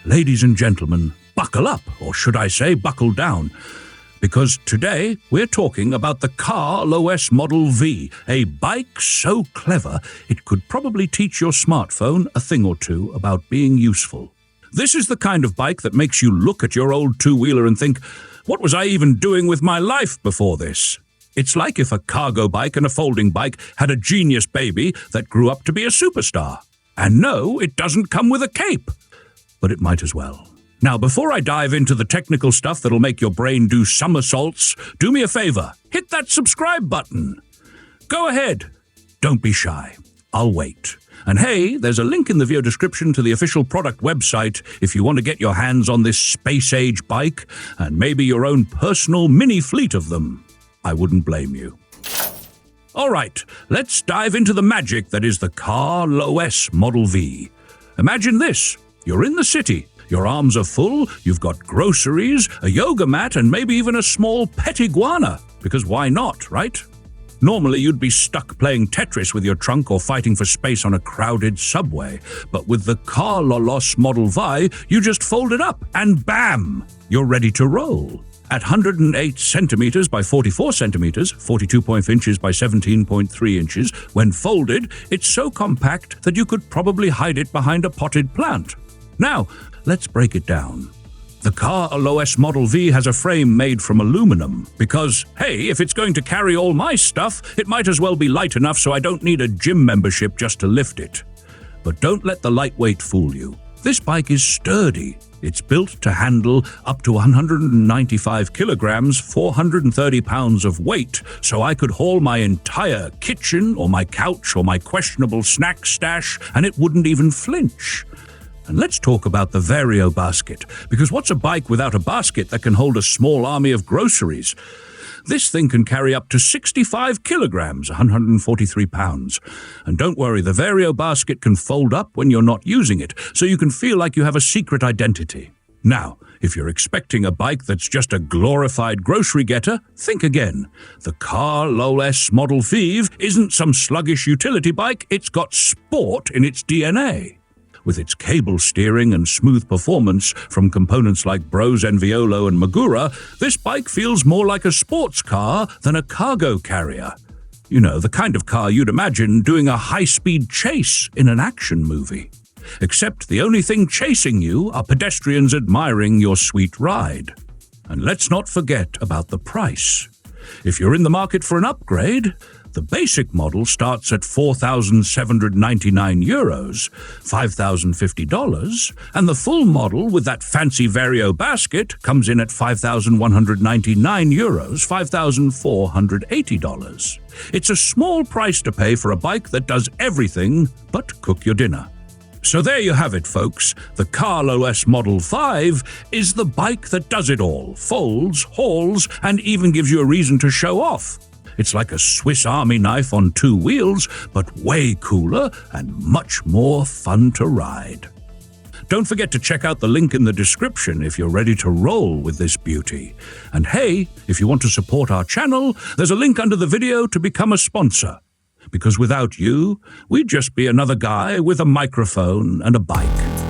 Ladies and gentlemen, buckle up, or should I say buckle down, because today we're talking about the CAR.LOS Model V, a bike so clever it could probably teach your smartphone a thing or two about being useful. This is the kind of bike that makes you look at your old two-wheeler and think, what was I even doing with my life before this? It's like if a cargo bike and a folding bike had a genius baby that grew up to be a superstar. And no, it doesn't come with a cape. But it might as well. Now, before I dive into the technical stuff that'll make your brain do somersaults, do me a favor, hit that subscribe button. Go ahead. Don't be shy. I'll wait. And hey, there's a link in the video description to the official product website if you want to get your hands on this space-age bike and maybe your own personal mini fleet of them. I wouldn't blame you. All right, let's dive into the magic that is the CAR.LOS Model V. Imagine this. You're in the city, your arms are full, you've got groceries, a yoga mat, and maybe even a small pet iguana. Because why not, right? Normally you'd be stuck playing Tetris with your trunk or fighting for space on a crowded subway. But with the CAR.LOS Model V, you just fold it up and bam! You're ready to roll. At 108 centimeters by 44 centimeters, 42.5 inches by 17.3 inches, when folded, it's so compact that you could probably hide it behind a potted plant. Now, let's break it down. The CAR.LOS Model V has a frame made from aluminum because, hey, if it's going to carry all my stuff, it might as well be light enough so I don't need a gym membership just to lift it. But don't let the lightweight fool you. This bike is sturdy. It's built to handle up to 195 kilograms, 430 pounds of weight, so I could haul my entire kitchen or my couch or my questionable snack stash and it wouldn't even flinch. And let's talk about the Vario-Basket, because what's a bike without a basket that can hold a small army of groceries? This thing can carry up to 65 kilograms, 143 pounds. And don't worry, the Vario-Basket can fold up when you're not using it, so you can feel like you have a secret identity. Now, if you're expecting a bike that's just a glorified grocery getter, think again. The CAR.LOS Model V isn't some sluggish utility bike, it's got sport in its DNA. With its cable steering and smooth performance from components like Brose and Enviolo and Magura, this bike feels more like a sports car than a cargo carrier. You know, the kind of car you'd imagine doing a high-speed chase in an action movie. Except the only thing chasing you are pedestrians admiring your sweet ride. And let's not forget about the price. If you're in the market for an upgrade, the basic model starts at €4,799, $5,050, and the full model with that fancy Vario-Basket comes in at €5,199, $5,480. It's a small price to pay for a bike that does everything but cook your dinner. So there you have it, folks. The CAR.LOS Model V is the bike that does it all, folds, hauls, and even gives you a reason to show off. It's like a Swiss Army knife on two wheels, but way cooler and much more fun to ride. Don't forget to check out the link in the description if you're ready to roll with this beauty. And hey, if you want to support our channel, there's a link under the video to become a sponsor. Because without you, we'd just be another guy with a microphone and a bike.